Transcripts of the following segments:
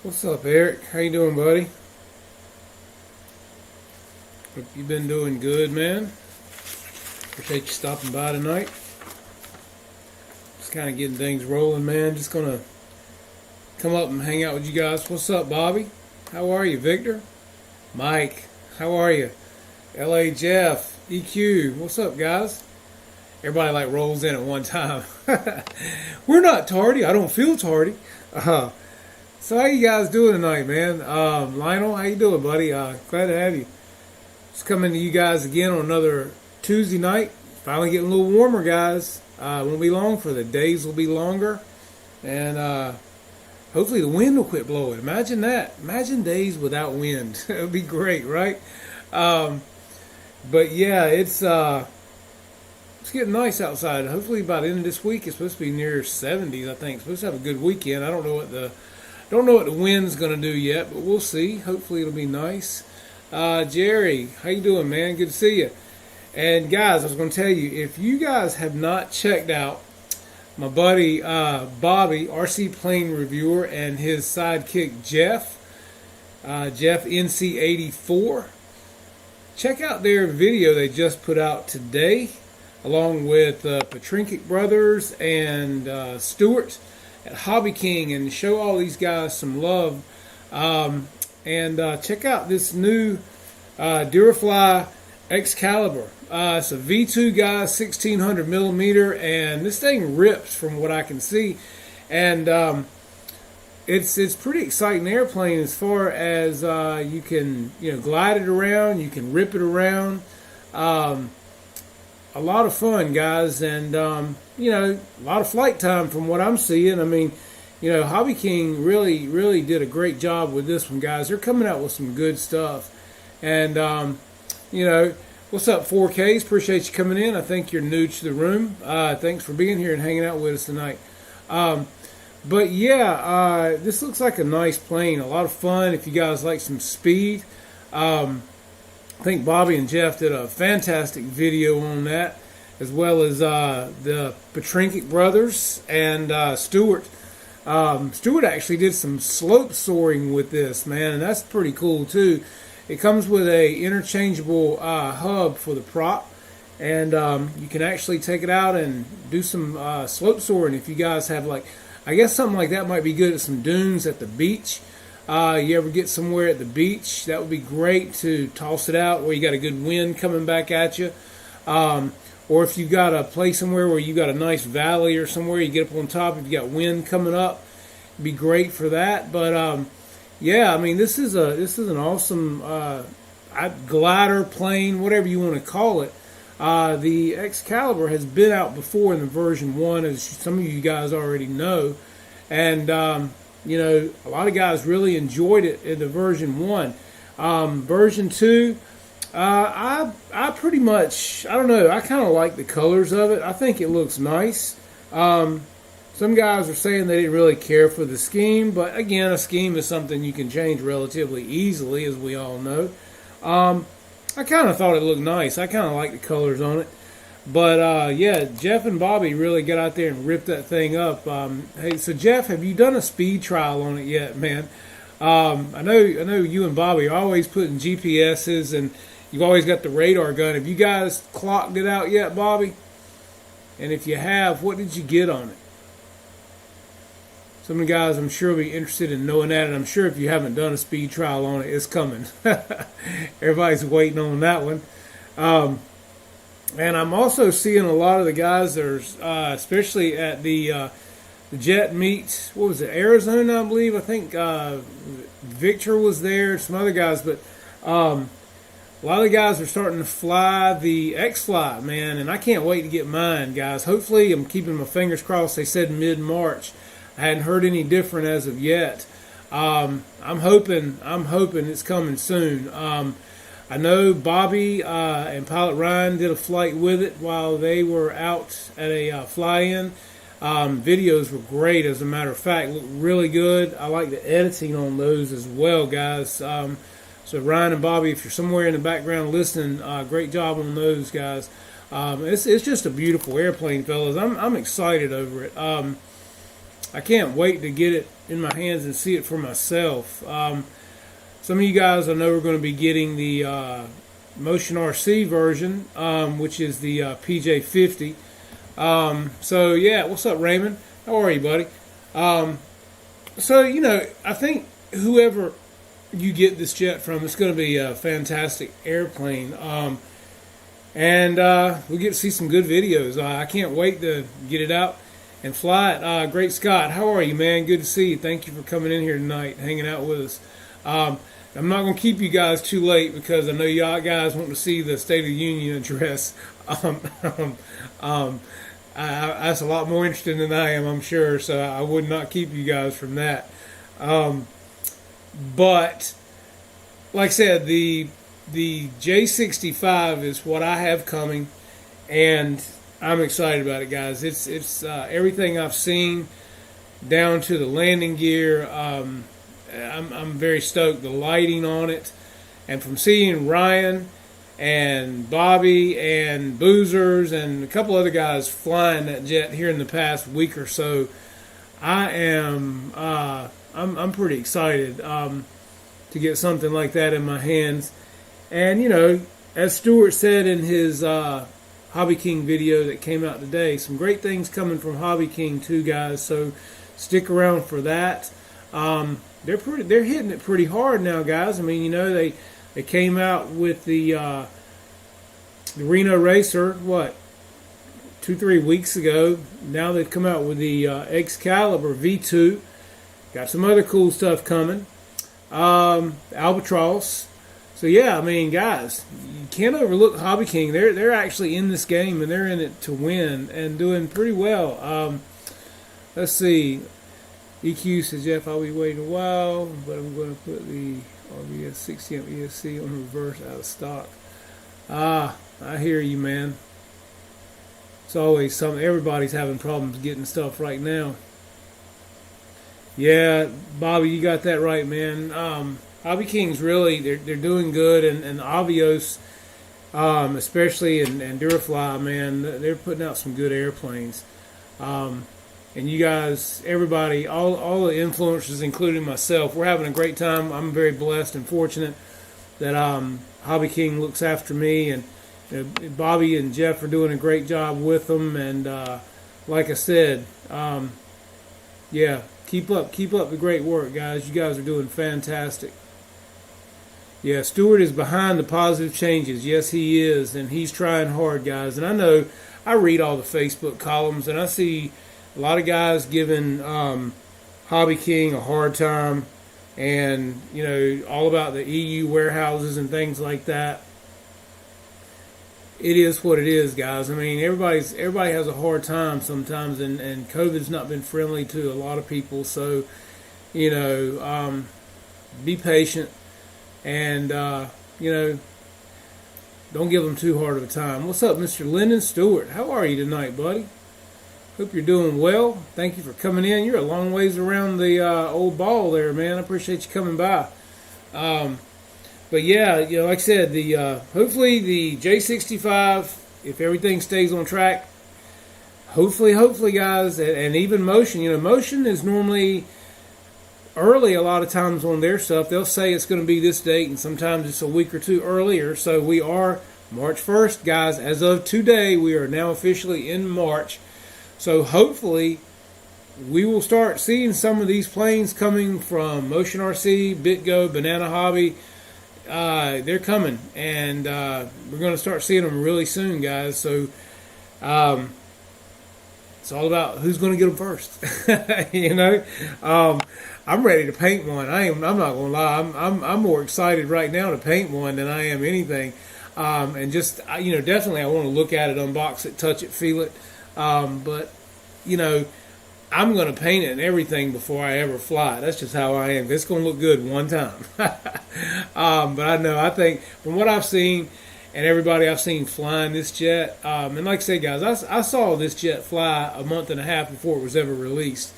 What's up, Eric? How you doing, buddy? Hope you've been doing good, man. Appreciate you stopping by tonight. Just kind of getting things rolling, man. Just gonna come up and hang out with you guys. What's up, Bobby? How are you, Victor? Mike, how are you? LA Jeff, EQ, what's up, guys? Everybody like rolls in at one time. We're not tardy. I don't feel tardy. So how you guys doing tonight, man? Lionel, how you doing, buddy? Glad to have you. Just coming to you guys again on another Tuesday night. Finally getting a little warmer, guys. Won't be long for the days will be longer, and hopefully the wind will quit blowing. Imagine that. Imagine days without wind. It would be great, right? But yeah, it's getting nice outside. Hopefully by the end of this week, it's supposed to be near 70s. I think it's supposed to have a good weekend. I don't know what the wind's gonna do yet, but we'll see. Hopefully it'll be nice. Jerry, how you doing, man? Good to see you. And guys, I was gonna tell you, if you guys have not checked out my buddy Bobby, RC Plane Reviewer, and his sidekick Jeff, Jeff NC84, check out their video they just put out today, along with Petrinkic Brothers and Stewart at Hobby King, and show all these guys some love. And check out this new Durafly Excalibur. It's a V2, guys, 1600 millimeter, and this thing rips from what I can see. And it's pretty exciting airplane as far as you can glide it around, you can rip it around. A lot of fun, guys, and a lot of flight time from what I'm seeing. I mean, Hobby King really did a great job with this one, guys. They're coming out with some good stuff. And, what's up, 4Ks? Appreciate you coming in. I think you're new to the room. Thanks for being here and hanging out with us tonight. But, yeah, this looks like a nice plane. A lot of fun if you guys like some speed. I think Bobby and Jeff did a fantastic video on that, as well as the Petrinkic Brothers and Stewart. Stewart actually did some slope soaring with this, man, and that's pretty cool too. It comes with a interchangeable hub for the prop, and you can actually take it out and do some slope soaring if you guys have, like, I guess something like that might be good at some dunes at the beach. You ever get somewhere at the beach, that would be great to toss it out where you got a good wind coming back at you. Or if you've got a place somewhere where you got a nice valley or somewhere, you get up on top, if you got wind coming up, it'd be great for that. But yeah, I mean, this is an awesome glider plane, whatever you want to call it. The Excalibur has been out before in the version 1, as some of you guys already know, and a lot of guys really enjoyed it in the version 1. Version 2. I pretty much, I don't know, I kind of like the colors of it. I think it looks nice. Some guys are saying they didn't really care for the scheme, but again, a scheme is something you can change relatively easily, as we all know. I kind of thought it looked nice. I kind of like the colors on it. But yeah, Jeff and Bobby really got out there and ripped that thing up. Hey, so Jeff, have you done a speed trial on it yet, man? I know you and Bobby are always putting GPSs, and you've always got the radar gun. Have you guys clocked it out yet, Bobby? And if you have, what did you get on it? Some of the guys, I'm sure, will be interested in knowing that, and I'm sure if you haven't done a speed trial on it, it's coming. Everybody's waiting on that one. And I'm also seeing a lot of the guys that are, especially at the Jet Meet, what was it, Arizona, I believe. I think Victor was there, some other guys, but a lot of the guys are starting to fly the X-Fly, man, and I can't wait to get mine, guys. Hopefully, I'm keeping my fingers crossed. They said mid-March. I hadn't heard any different as of yet. I'm hoping it's coming soon. I know Bobby and Pilot Ryan did a flight with it while they were out at a fly-in. Videos were great, as a matter of fact. Looked really good. I like the editing on those as well, guys. So Ryan and Bobby, if you're somewhere in the background listening, great job on those, guys. It's just a beautiful airplane, fellas. I'm excited over it. I can't wait to get it in my hands and see it for myself. Some of you guys I know are going to be getting the Motion RC version, which is the PJ50. So yeah, what's up, Raymond? How are you, buddy? So I think whoever you get this jet from, it's going to be a fantastic airplane. And we'll get to see some good videos. I can't wait to get it out and fly it. Great Scott, how are you, man? Good to see you. Thank you for coming in here tonight, hanging out with us. I'm not going to keep you guys too late because I know y'all guys want to see the State of the Union address. That's a lot more interesting than I am, I'm sure, so I would not keep you guys from that. But, like I said, the J65 is what I have coming, and I'm excited about it, guys. It's everything I've seen down to the landing gear. I'm very stoked. The lighting on it, and from seeing Ryan and Bobby and Boozers and a couple other guys flying that jet here in the past week or so, I'm pretty excited to get something like that in my hands. And as Stuart said in his Hobby King video that came out today, some great things coming from Hobby King too, guys. So stick around for that. They're hitting it pretty hard now, guys. I mean, they came out with the Reno Racer, 2-3 weeks ago. Now they've come out with the Excalibur V2. Got some other cool stuff coming. Albatross. So yeah, I mean, guys, you can't overlook Hobby King. They're actually in this game and they're in it to win and doing pretty well. Let's see. EQ says, Jeff, I'll be waiting a while, but I'm going to put the RBS 60 amp ESC on reverse out of stock. I hear you, man. It's always something. Everybody's having problems getting stuff right now. Yeah, Bobby, you got that right, man. Hobby King's really, they're doing good, and Avios, especially, and Durafly, man, they're putting out some good airplanes. And you guys, everybody, all the influencers, including myself, we're having a great time. I'm very blessed and fortunate that Hobby King looks after me, and Bobby and Jeff are doing a great job with them. And like I said, yeah, keep up the great work, guys. You guys are doing fantastic. Yeah, Stewart is behind the positive changes. Yes, he is, and he's trying hard, guys. And I know, I read all the Facebook columns, and I see a lot of guys giving Hobby King a hard time, and all about the EU warehouses and things like that. It is what it is, guys. I mean, everybody has a hard time sometimes, and COVID's not been friendly to a lot of people. So, be patient, and don't give them too hard of a time. What's up, Mr. Lyndon Stewart? How are you tonight, buddy? Hope you're doing well. Thank you for coming in. You're a long ways around the old ball there, man. I appreciate you coming by. But yeah, like I said, hopefully the J65, if everything stays on track, hopefully, guys, and even Motion. Motion is normally early a lot of times on their stuff. They'll say it's going to be this date, and sometimes it's a week or two earlier. So we are March 1st, guys. As of today, we are now officially in March. So hopefully we will start seeing some of these planes coming from Motion RC, BitGo, Banana Hobby. They're coming, and we're going to start seeing them really soon, guys. So it's all about who's going to get them first. I'm ready to paint one. I'm not going to lie. I'm more excited right now to paint one than I am anything. And just definitely I want to look at it, unbox it, touch it, feel it. But I'm going to paint it and everything before I ever fly. That's just how I am. It's going to look good one time. But I think from what I've seen and everybody I've seen flying this jet, and like I said, guys, I saw this jet fly a month and a half before it was ever released.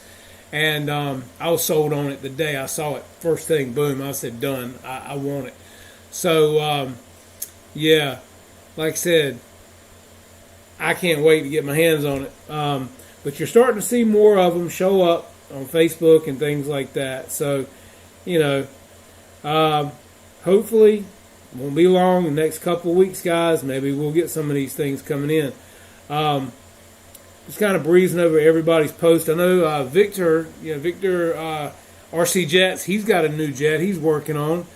And I was sold on it the day I saw it. First thing, boom, I said, done. I want it. So, yeah, like I said, I can't wait to get my hands on it. But you're starting to see more of them show up. on Facebook and things like that. So, you know, hopefully, won't be long. The next couple of weeks, guys, maybe we'll get some of these things coming in. Just kind of breezing over everybody's post. I know Victor RC Jets, he's got a new jet he's working on.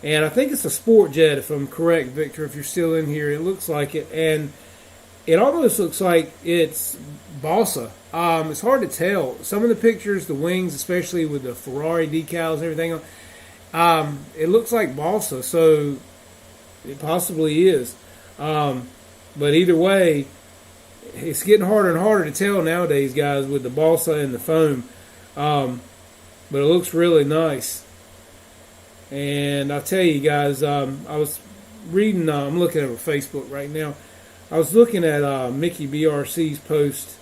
And I think it's a sport jet, if I'm correct, Victor, if you're still in here. It looks like it. And it almost looks like it's balsa. It's hard to tell. Some of the pictures, the wings, especially with the Ferrari decals and everything, it looks like balsa. So it possibly is. But either way, it's getting harder and harder to tell nowadays, guys, with the balsa and the foam. But it looks really nice. And I'll tell you guys, I was reading, I'm looking at Facebook right now. I was looking at Mickey BRC's post.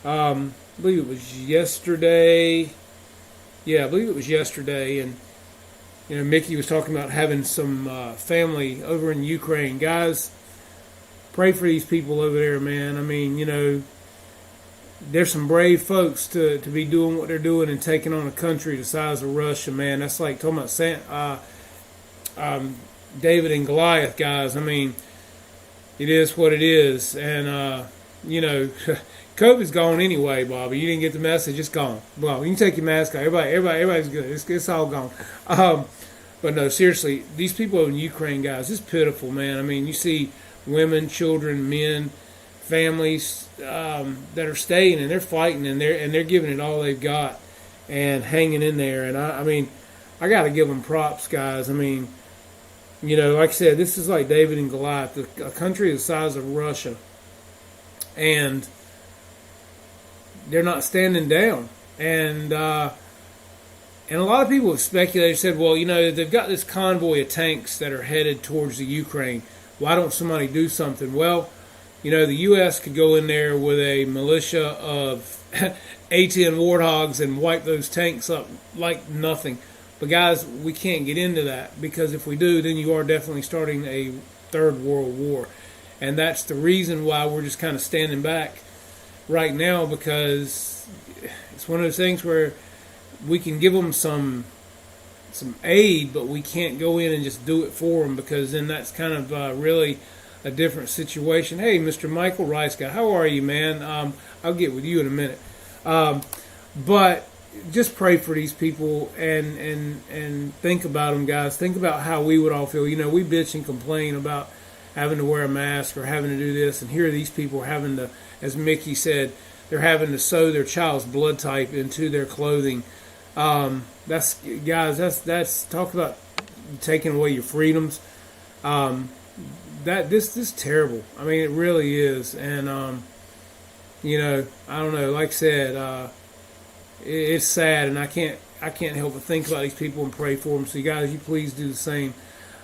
I believe it was yesterday. Yeah, I believe it was yesterday. And, you know, Mickey was talking about having some family over in Ukraine. Guys, pray for these people over there, man. I mean, you know, there's some brave folks to be doing what they're doing and taking on a country the size of Russia, man. That's like talking about David and Goliath, guys. I mean, it is what it is. And, you know, COVID's gone anyway, Bobby. You didn't get the message. It's gone. Well, you can take your mask off. Everybody's good. It's all gone. But no, seriously, these people in Ukraine, guys, it's pitiful, man. I mean, you see women, children, men, families that are staying and they're fighting and they're giving it all they've got and hanging in there. And I mean, I got to give them props, guys. I mean, you know, like I said, this is like David and Goliath, a country the size of Russia, and they're not standing down. And a lot of people have speculated, said, well, you know, they've got this convoy of tanks that are headed towards the Ukraine. Why don't somebody do something? Well, you know, the U.S. could go in there with a militia of A-10 Warthogs and wipe those tanks up like nothing. But, guys, we can't get into that, because if we do, then you are definitely starting a third world war. And that's the reason why we're just kind of standing back right now, because it's one of those things where we can give them some aid, but we can't go in and just do it for them, because then that's kind of really a different situation. Hey, Mr. Michael Rice guy, how are you, man? I'll get with you in a minute. But just pray for these people and think about them, guys. Think about how we would all feel. You know, we bitch and complain about having to wear a mask or having to do this, and here are these people having to, as Mickey said, they're having to sew their child's blood type into their clothing. That's talk about taking away your freedoms. This is terrible. I mean, it really is. And you know, I don't know. Like I said, it's sad, and I can't help but think about these people and pray for them. So, you guys, you please do the same.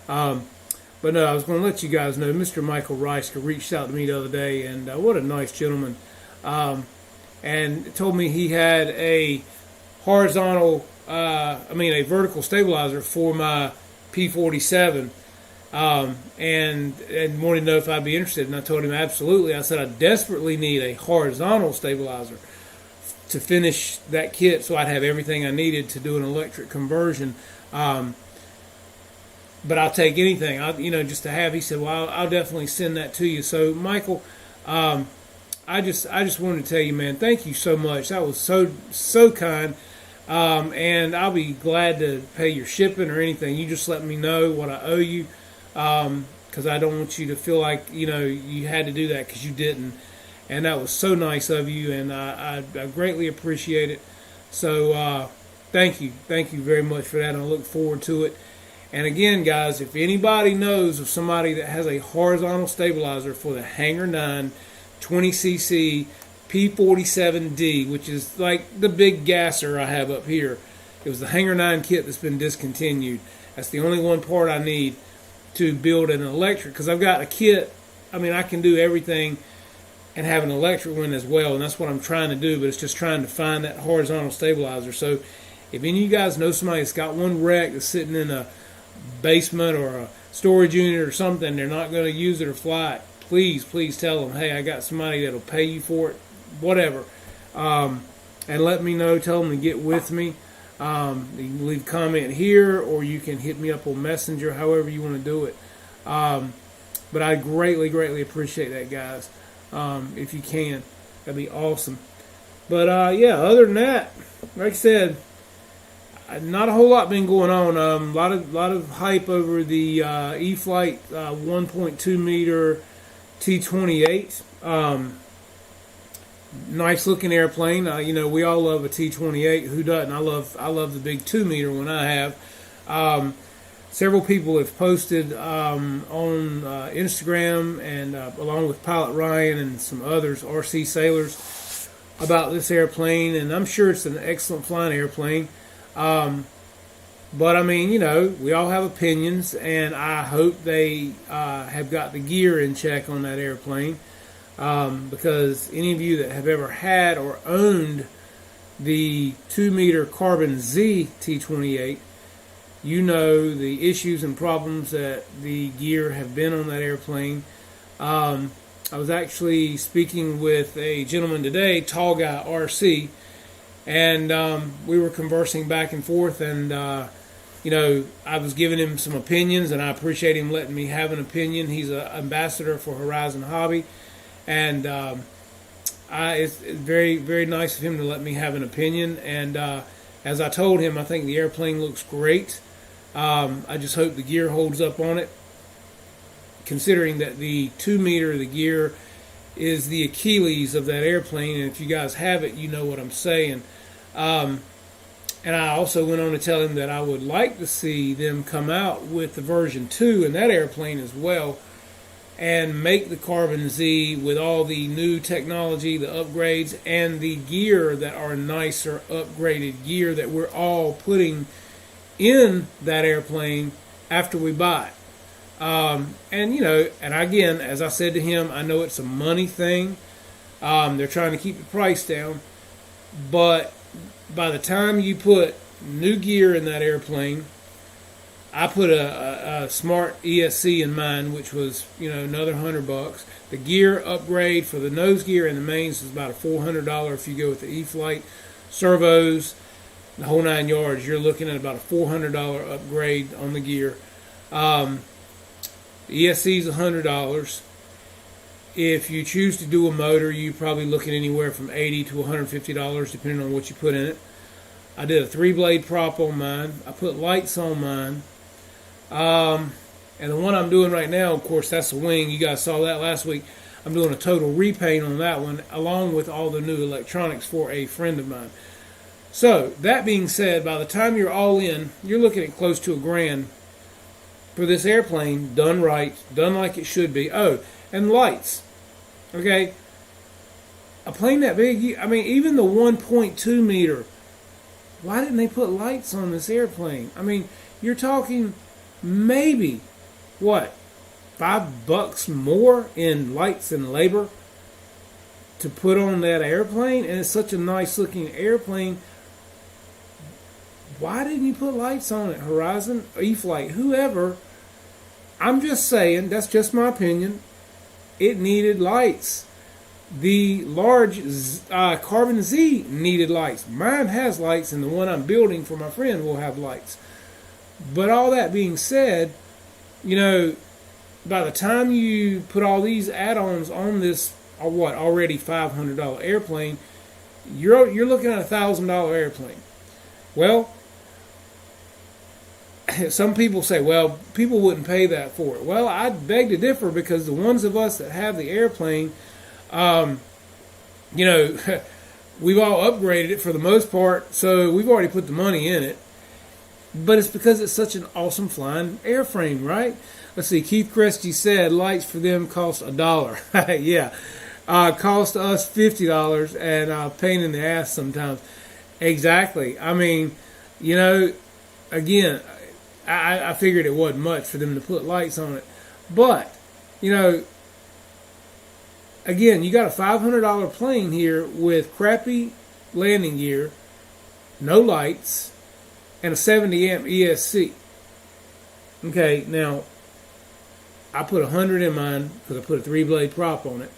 But no, I was going to let you guys know, Mr. Michael Rice reached out to me the other day, and what a nice gentleman. And told me he had a a vertical stabilizer for my P47, and wanted to know if I'd be interested. And I told him absolutely. I said I desperately need a horizontal stabilizer to finish that kit, so I'd have everything I needed to do an electric conversion. But I'll take anything, just to have. He said, "Well, I'll definitely send that to you." So, Michael, I just wanted to tell you, man, thank you so much. That was so kind. And I'll be glad to pay your shipping or anything. You just let me know what I owe you, because I don't want you to feel like you had to do that, because you didn't. And that was so nice of you, and I greatly appreciate it. So thank you very much for that, and I look forward to it. And again, guys, if anybody knows of somebody that has a horizontal stabilizer for the Hanger 9 20cc P47D, which is like the big gasser I have up here. It was the Hanger 9 kit that's been discontinued. That's the only one part I need to build an electric, because I've got a kit. I mean, I can do everything and have an electric one as well, and that's what I'm trying to do, but it's just trying to find that horizontal stabilizer. So if any of you guys know somebody that's got one wreck that's sitting in a basement or a storage unit or something, they're not going to use it or fly it, please tell them, hey, I got somebody that'll pay you for it, whatever. and let me know. Tell them to get with me. You can leave a comment here, or you can hit me up on Messenger, however you want to do it. But I greatly, greatly appreciate that, guys. If you can, that'd be awesome. But yeah, other than that, like I said, not a whole lot been going on. A lot of hype over the E-flite 1.2 meter T-28. Nice looking airplane. We all love a T-28. Who doesn't? I love the big 2 meter one I have. Several people have posted on Instagram and along with Pilot Ryan and some others, RC Sailors, about this airplane, and I'm sure it's an excellent flying airplane. But I mean, we all have opinions, and I hope they have got the gear in check on that airplane. Because any of you that have ever had or owned the 2 meter Carbon Z T-28, you know the issues and problems that the gear have been on that airplane. I was actually speaking with a gentleman today, Tall Guy RC, and we were conversing back and forth, and I was giving him some opinions, and I appreciate him letting me have an opinion. He's an ambassador for Horizon Hobby, and it's very, very nice of him to let me have an opinion. And as I told him, I think the airplane looks great. I just hope the gear holds up on it, considering that the 2 meter, the gear, is the Achilles of that airplane. And if you guys have it, you know what I'm saying. And I also went on to tell him that I would like to see them come out with the version 2 in that airplane as well, and make the Carbon Z with all the new technology, the upgrades, and the gear that are nicer, upgraded gear that we're all putting in that airplane after we buy it. And again, as I said to him, I know it's a money thing. They're trying to keep the price down, but by the time you put new gear in that airplane, I put a smart ESC in mine, which was another $100. The gear upgrade for the nose gear and the mains is about a $400 if you go with the E-flite servos, the whole 9 yards. You're looking at about a $400 upgrade on the gear. The ESC is $100. If you choose to do a motor, you're probably looking anywhere from $80 to $150, depending on what you put in it. I did a 3-blade prop on mine. I put lights on mine. And the one I'm doing right now, of course, that's the wing. You guys saw that last week. I'm doing a total repaint on that one, along with all the new electronics for a friend of mine. So, that being said, by the time you're all in, you're looking at close to $1,000 for this airplane, done right, done like it should be. Oh, and lights. Okay? A plane that big, even the 1.2 meter, why didn't they put lights on this airplane? You're talking maybe, $5 more in lights and labor to put on that airplane, and it's such a nice looking airplane. Why didn't you put lights on it, Horizon, E-flite, whoever? I'm just saying, that's just my opinion. It needed lights. The large Carbon Z needed lights. Mine has lights, and the one I'm building for my friend will have lights. But all that being said, by the time you put all these add-ons on this, already $500 airplane, you're looking at a $1,000 airplane. Well, some people say, well, people wouldn't pay that for it. Well, I beg to differ, because the ones of us that have the airplane, we've all upgraded it for the most part, so we've already put the money in it. But it's because it's such an awesome flying airframe, right? Let's see, Keith Cresty said lights for them cost $1. Yeah. Cost us $50 and pain in the ass sometimes. Exactly. Again, I figured it wasn't much for them to put lights on it. But, again, you got a $500 plane here with crappy landing gear, no lights, and a 70 amp ESC. Okay, now, I put 100 in mine because I put a 3-blade prop on it.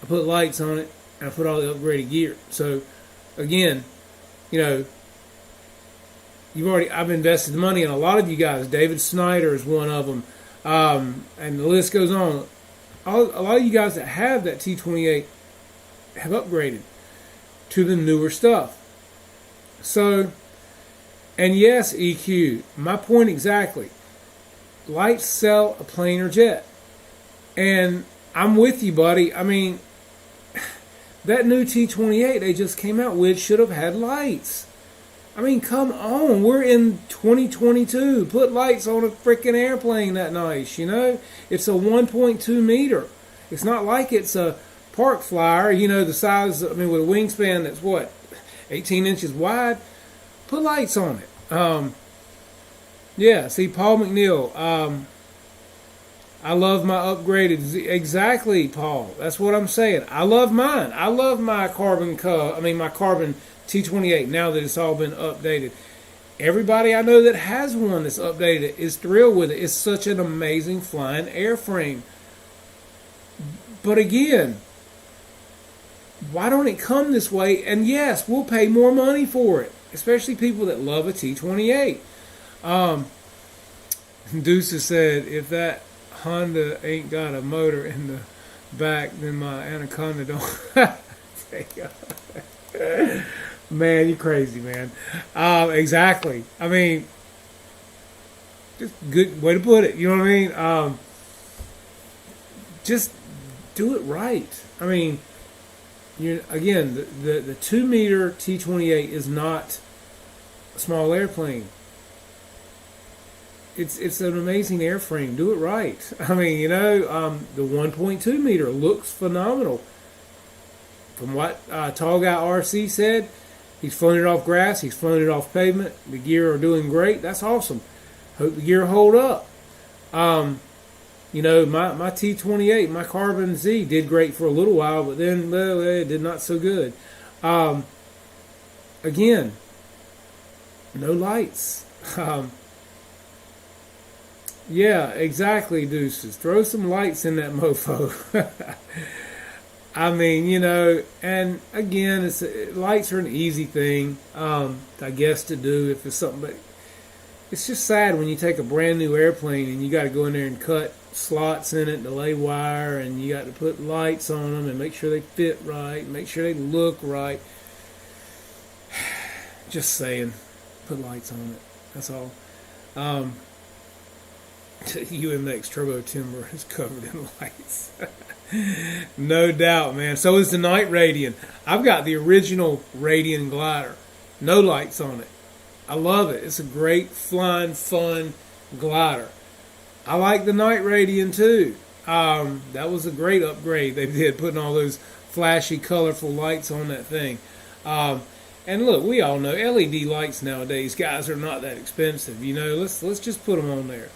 I put lights on it, and I put all the upgraded gear. So, again, you know, I've invested money in a lot of you guys. David Snyder is one of them, and the list goes on. A lot of you guys that have that T28 have upgraded to the newer stuff. So, and yes, EQ, my point exactly. Lights sell a plane or jet. And I'm with you, buddy. I mean, that new T28 they just came out with should have had lights. I mean, come on. We're in 2022. Put lights on a freaking airplane that nice, you know? It's a 1.2 meter. It's not like it's a park flyer, you know, the size, I mean, with a wingspan that's what, 18 inches wide? Put lights on it. Yeah, see, Paul McNeil, I love my upgraded exactly, Paul. That's what I'm saying. I love mine. I love my carbon T28 now that it's all been updated. Everybody I know that has one that's updated is thrilled with it. It's such an amazing flying airframe. But again, why don't it come this way? And yes, we'll pay more money for it, especially people that love a T28. Deuces said, if that Honda ain't got a motor in the back, then my Anaconda don't. Man, you crazy, man. Exactly. I mean, just good way to put it. You know what I mean? Just do it right. I mean, again, the 2 meter T28 is not a small airplane. It's an amazing airframe. Do it right. I mean, you know, the 1.2 meter looks phenomenal. From what Tall Guy RC said, he's flown it off grass. He's flown it off pavement. The gear are doing great. That's awesome. Hope the gear hold up. You know, my T28, my Carbon Z did great for a little while, but then, well, it did not so good. Again, no lights. Yeah, exactly, Deuces. Throw some lights in that mofo. I mean, you know, and again, lights are an easy thing, I guess, to do if it's something, but it's just sad when you take a brand new airplane and you got to go in there and cut slots in it to lay wire, and you got to put lights on them and make sure they fit right, and make sure they look right. Just saying, put lights on it. That's all. UMX Turbo Timber is covered in lights. No doubt, man. So is the Night Radian. I've got the original Radian glider. No lights on it. I love it. It's a great flying, fun glider. I like the Night Radian too. That was a great upgrade they did, putting all those flashy, colorful lights on that thing. And look, we all know LED lights nowadays, guys, are not that expensive. You know, let's just put them on there.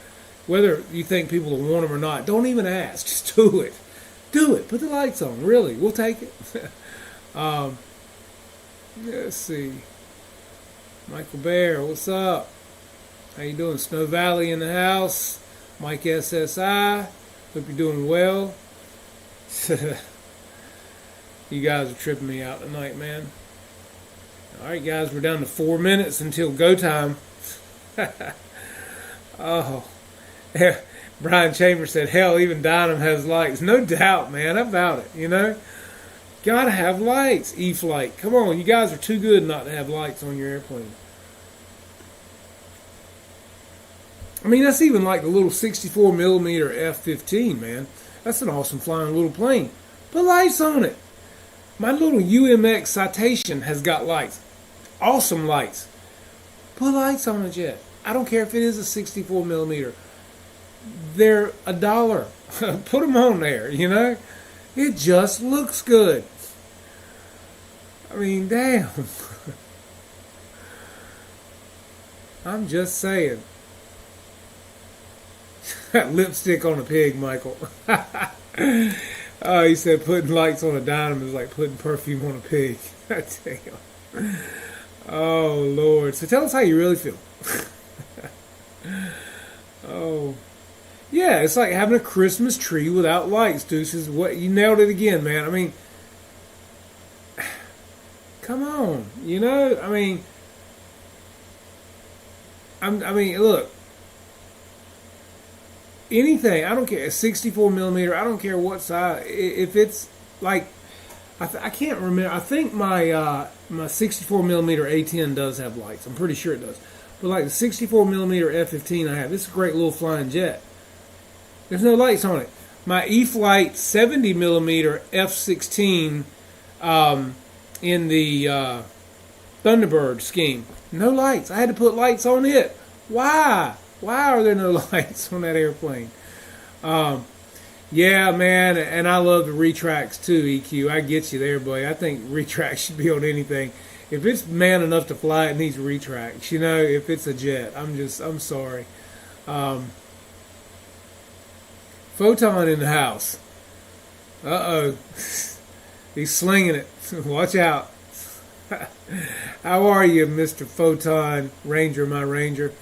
Whether you think people will want them or not, don't even ask. Just do it. Do it. Put the lights on. Really, we'll take it. Let's see. Michael Bear, what's up? How you doing? Snow Valley in the house. Mike SSI. Hope you're doing well. You guys are tripping me out tonight, man. All right, guys, we're down to 4 minutes until go time. Oh. Brian Chambers said, hell, even Dynam has lights. No doubt, man, about it, you know. Gotta have lights, E-Flight. Come on, you guys are too good not to have lights on your airplane. I mean, that's even like the little 64 millimeter F-15, man. That's an awesome flying little plane. Put lights on it. My little UMX Citation has got lights. Awesome lights. Put lights on a jet. I don't care if it is a 64 millimeter. They're $1. Put them on there, you know. It just looks good. I mean, damn. I'm just saying. Lipstick on a pig, Michael. Oh, he said putting lights on a Dynam is like putting perfume on a pig. Damn. Oh, Lord. So tell us how you really feel. Oh. Yeah, it's like having a Christmas tree without lights, Deuces. What, you nailed it again, man. I mean, Come on, you know. I mean, look, anything. I don't care. A 64 millimeter. I don't care what size. If it's like, I can't remember. I think my 64 millimeter A10 does have lights. I'm pretty sure it does. But like the 64 millimeter F15 I have, this is a great little flying jet. There's no lights on it. My E-flite 70 millimeter F16 in the Thunderbird scheme, no lights. I had to put lights on it. Why? Why are there no lights on that airplane? Yeah, man, and I love the retracts too, EQ. I get you there, boy. I think retracts should be on anything. If it's man enough to fly, it needs retracts. You know, if it's a jet, I'm sorry. Photon in the house. Uh-oh. He's slinging it. Watch out. How are you, Mr. Photon Ranger, my Ranger?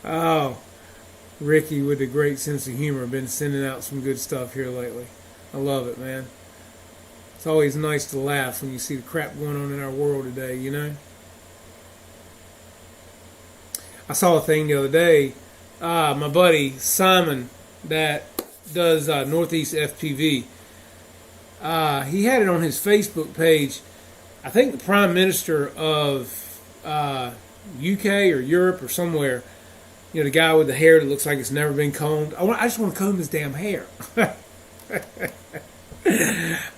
Oh, Ricky with a great sense of humor. Been sending out some good stuff here lately. I love it, man. It's always nice to laugh when you see the crap going on in our world today, you know? I saw a thing the other day. My buddy Simon that does Northeast FPV. He had it on his Facebook page. I think the Prime Minister of UK or Europe or somewhere, you know, the guy with the hair that looks like it's never been combed. I just want to comb his damn hair.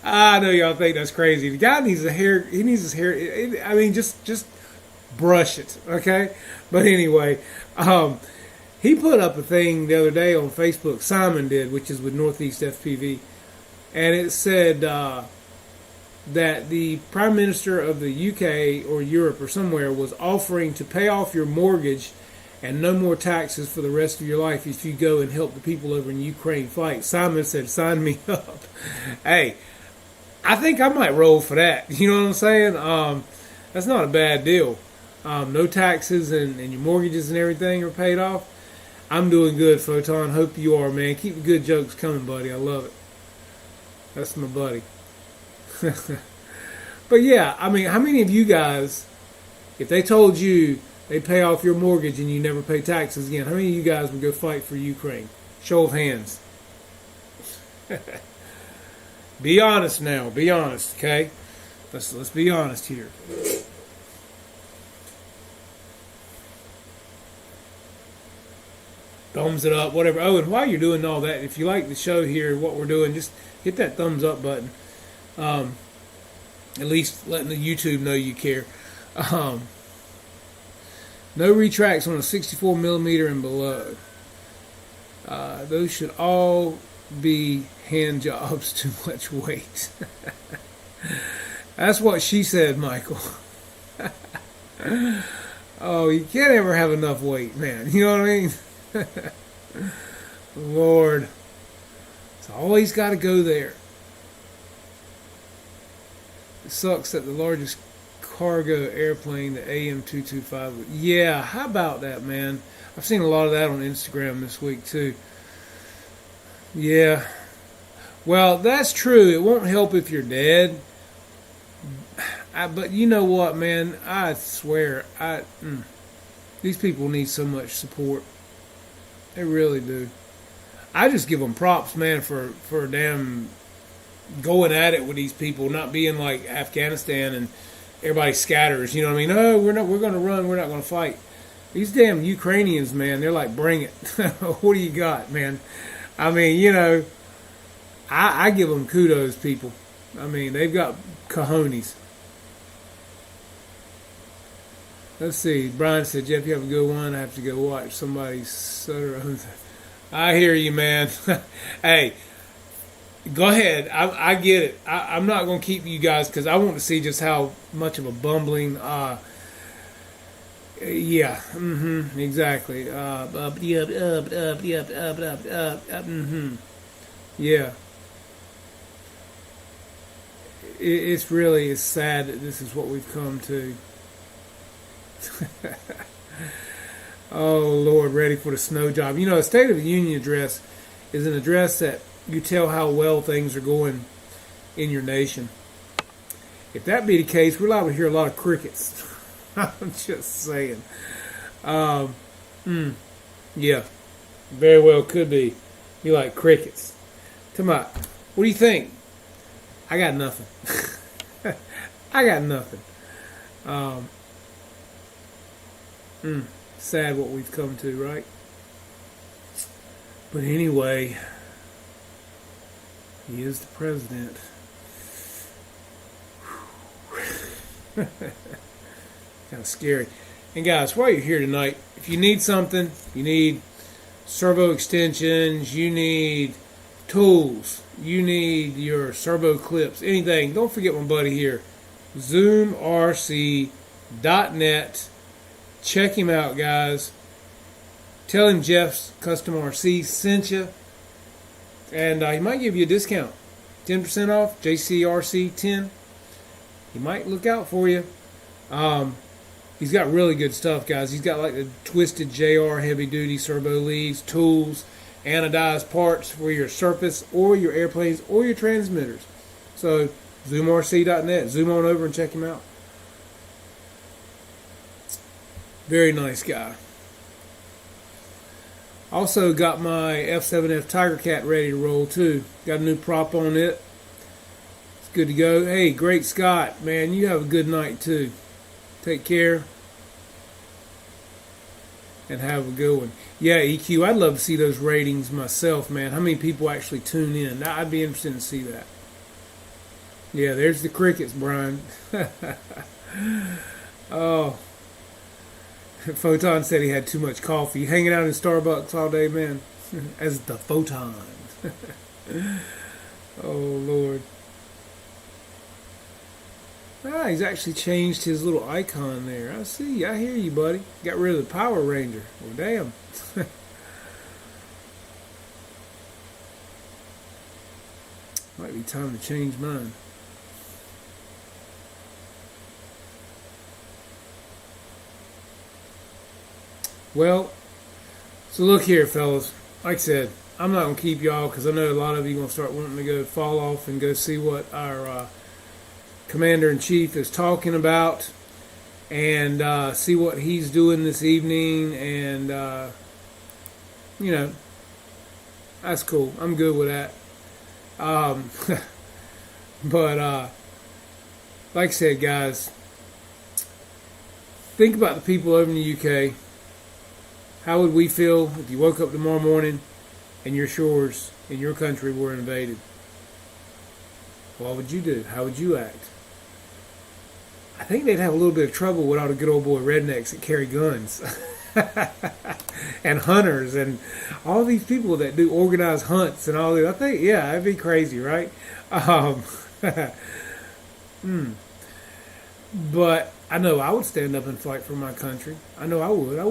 I know y'all think that's crazy. The guy needs a hair. He needs his hair. I mean, just brush it, okay? But anyway, he put up a thing the other day on Facebook. Simon did, which is with Northeast FPV, and it said that the Prime Minister of the UK or Europe or somewhere was offering to pay off your mortgage and no more taxes for the rest of your life if you go and help the people over in Ukraine fight. Simon said, sign me up. Hey, I think I might roll for that. You know what I'm saying? That's not a bad deal. No taxes and your mortgages and everything are paid off. I'm doing good, Photon. Hope you are, man. Keep the good jokes coming, buddy. I love it. That's my buddy. But yeah, I mean, how many of you guys, if they told you they pay off your mortgage and you never pay taxes again, how many of you guys would go fight for Ukraine? Show of hands. Be honest now. Be honest, okay? Let's be honest here. Thumbs it up, whatever. Oh, and while you're doing all that, if you like the show here, what we're doing, just hit that thumbs up button. At least letting the YouTube know you care. No retracts on a 64 millimeter and below. Those should all be hand jobs. Too much weight. That's what she said, Michael. Oh, you can't ever have enough weight, man. You know what I mean? Lord, it's always got to go there. It sucks that the largest cargo airplane, the AM225. Yeah, how about that, man? I've seen a lot of that on Instagram this week too. Yeah, well, that's true. It won't help if you're dead. But you know what, man? I swear, these people need so much support. They really do. I just give them props, man, for damn going at it with these people, not being like Afghanistan and everybody scatters. You know what I mean? No, we're not. We're going to run. We're not going to fight. These damn Ukrainians, man, they're like, bring it. What do you got, man? I mean, you know, I give them kudos, people. I mean, they've got cojones. Let's see. Brian said, Jeff, you have a good one. I have to go watch somebody's soda. I hear you, man. Hey, go ahead. I get it. I'm not going to keep you guys because I want to see just how much of a bumbling. Yeah. Exactly. Yeah. It's really sad that this is what we've come to. Oh Lord, ready for the snow job. You know, a State of the Union address is an address that you tell how well things are going in your nation. If that be the case, we're liable to hear a lot of crickets. I'm just saying. Um, yeah, very well could be. You like crickets. Come on. What do you think? I got nothing. I got nothing. Um, Sad what we've come to, right? But anyway, he is the president. Kind of scary. And guys, while you're here tonight, if you need something, you need servo extensions, you need tools, you need your servo clips, anything, don't forget my buddy here, ZoomRC.net. Check him out, guys. Tell him Jeff's Custom RC sent you, and he might give you a discount, 10% off, JCRC10. He might look out for you. He's got really good stuff, guys. He's got like the Twisted JR heavy duty servo leads, tools, anodized parts for your surface or your airplanes or your transmitters. So ZoomRC.net. Zoom on over and check him out. Very nice guy. Also got my F7F Tiger Cat ready to roll too. Got a new prop on it. It's good to go. Hey, Great Scott, man, you have a good night too. Take care. And have a good one. Yeah, EQ, I'd love to see those ratings myself, man. How many people actually tune in? I'd be interested to see that. Yeah, there's the crickets, Brian. Oh. Photon said he had too much coffee. Hanging out in Starbucks all day, man. As the Photon. Oh, Lord. Ah, he's actually changed his little icon there. I see. I hear you, buddy. Got rid of the Power Ranger. Well, damn. Might be time to change mine. Well, so look here, fellas. Like I said, I'm not going to keep y'all because I know a lot of you are going to start wanting to go fall off and go see what our Commander-in-Chief is talking about and see what he's doing this evening. And, you know, that's cool. I'm good with that. But, like I said, guys, think about the people over in the UK. How would we feel if you woke up tomorrow morning and your shores in your country were invaded? What would you do? How would you act? I think they'd have a little bit of trouble with all the good old boy rednecks that carry guns. And hunters and all these people that do organized hunts and all that. I think, yeah, that'd be crazy, right? But I know I would stand up and fight for my country. I know I would. I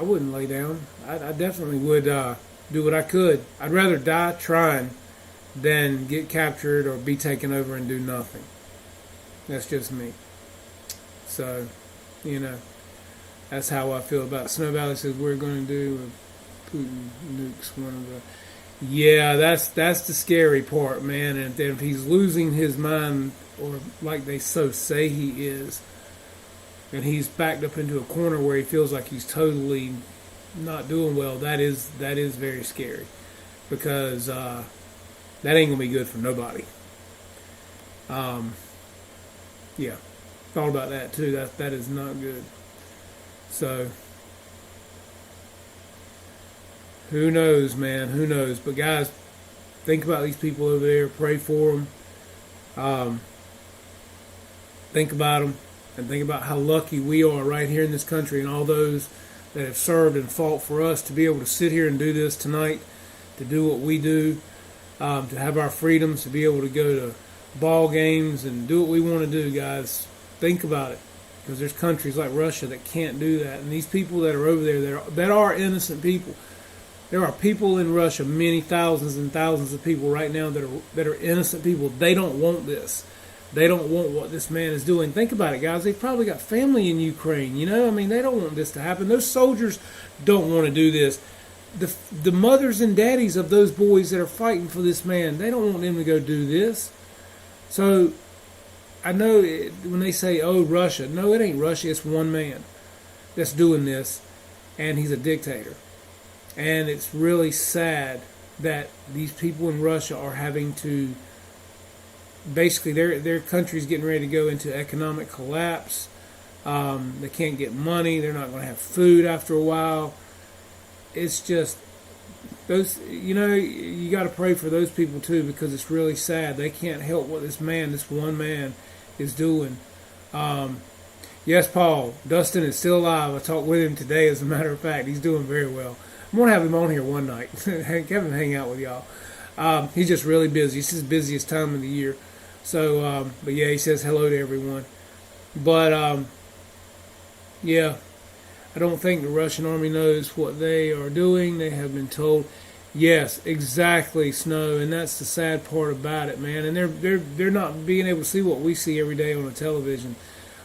wouldn't lay down. I definitely would do what I could. I'd rather die trying than get captured or be taken over and do nothing. That's just me. So, you know, that's how I feel about it. Snow Valley says we're going to do Putin nukes one of the. Yeah, that's the scary part, man. And if he's losing his mind, or like they so say he is, and he's backed up into a corner where he feels like he's totally not doing well, that is very scary, because that ain't gonna be good for nobody. Yeah, thought about that too. That is not good. So who knows, man? Who knows? But guys, think about these people over there. Pray for them. Think about them, and think about how lucky we are right here in this country, and all those that have served and fought for us to be able to sit here and do this tonight, to do what we do, to have our freedoms, to be able to go to ball games and do what we want to do, guys. Think about it, because there's countries like Russia that can't do that, and these people that are over there that are innocent people. There are people in Russia, many thousands and thousands of people right now that are innocent people. They don't want this. They don't want what this man is doing. Think about it, guys. They've probably got family in Ukraine. You know, I mean, they don't want this to happen. Those soldiers don't want to do this. The mothers and daddies of those boys that are fighting for this man, they don't want them to go do this. So I know when they say, "Oh, Russia," no, it ain't Russia. It's one man that's doing this, and he's a dictator. And it's really sad that these people in Russia are having to basically their country's getting ready to go into economic collapse. They can't get money. They're not going to have food after a while. It's just those. You got to pray for those people too, because it's really sad. They can't help what this one man, is doing. Yes, Paul. Dustin is still alive. I talked with him today. As a matter of fact, he's doing very well. I'm gonna have him on here one night. Have him hang out with y'all. He's just really busy. It's his busiest time of the year. So, but yeah, he says hello to everyone. But yeah, I don't think the Russian army knows what they are doing. They have been told. Yes, exactly, Snow, and that's the sad part about it, man. And they're not being able to see what we see every day on the television.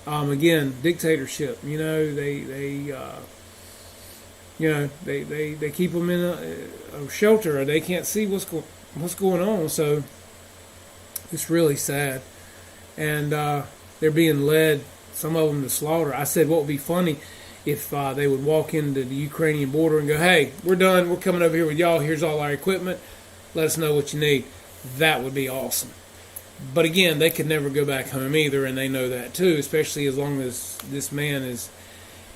Again, dictatorship. They keep them in a shelter, or they can't see what's going on. So it's really sad, and they're being led, some of them, to slaughter. I said, what would be funny if they would walk into the Ukrainian border and go, "Hey, we're done. We're coming over here with y'all. Here's all our equipment. Let us know what you need." That would be awesome. But again, they could never go back home either, and they know that too, especially as long as this man is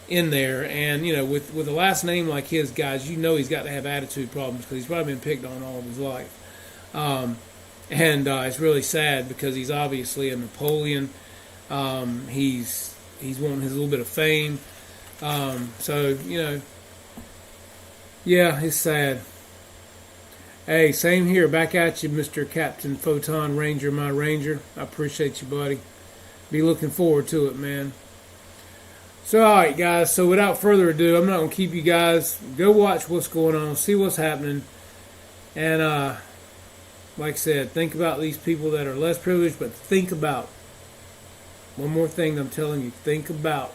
in there. And, with a last name like his, guys, he's got to have attitude problems, because he's probably been picked on all of his life. And it's really sad, because he's obviously a Napoleon. He's wanting his little bit of fame. So, yeah, it's sad. Hey, same here. Back at you, Mr. Captain Photon Ranger, my Ranger. I appreciate you, buddy. Be looking forward to it, man. So, all right, guys. So, without further ado, I'm not going to keep you guys. Go watch what's going on. See what's happening. And, like I said, think about these people that are less privileged, but think about, one more thing I'm telling you, think about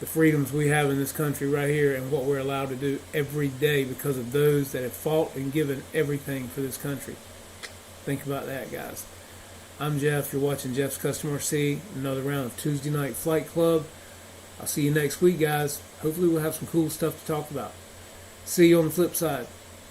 the freedoms we have in this country right here, and what we're allowed to do every day because of those that have fought and given everything for this country. Think about that, guys. I'm Jeff. You're watching Jeff's Custom RC, another round of Tuesday Night Flight Club. I'll see you next week, guys. Hopefully we'll have some cool stuff to talk about. See you on the flip side.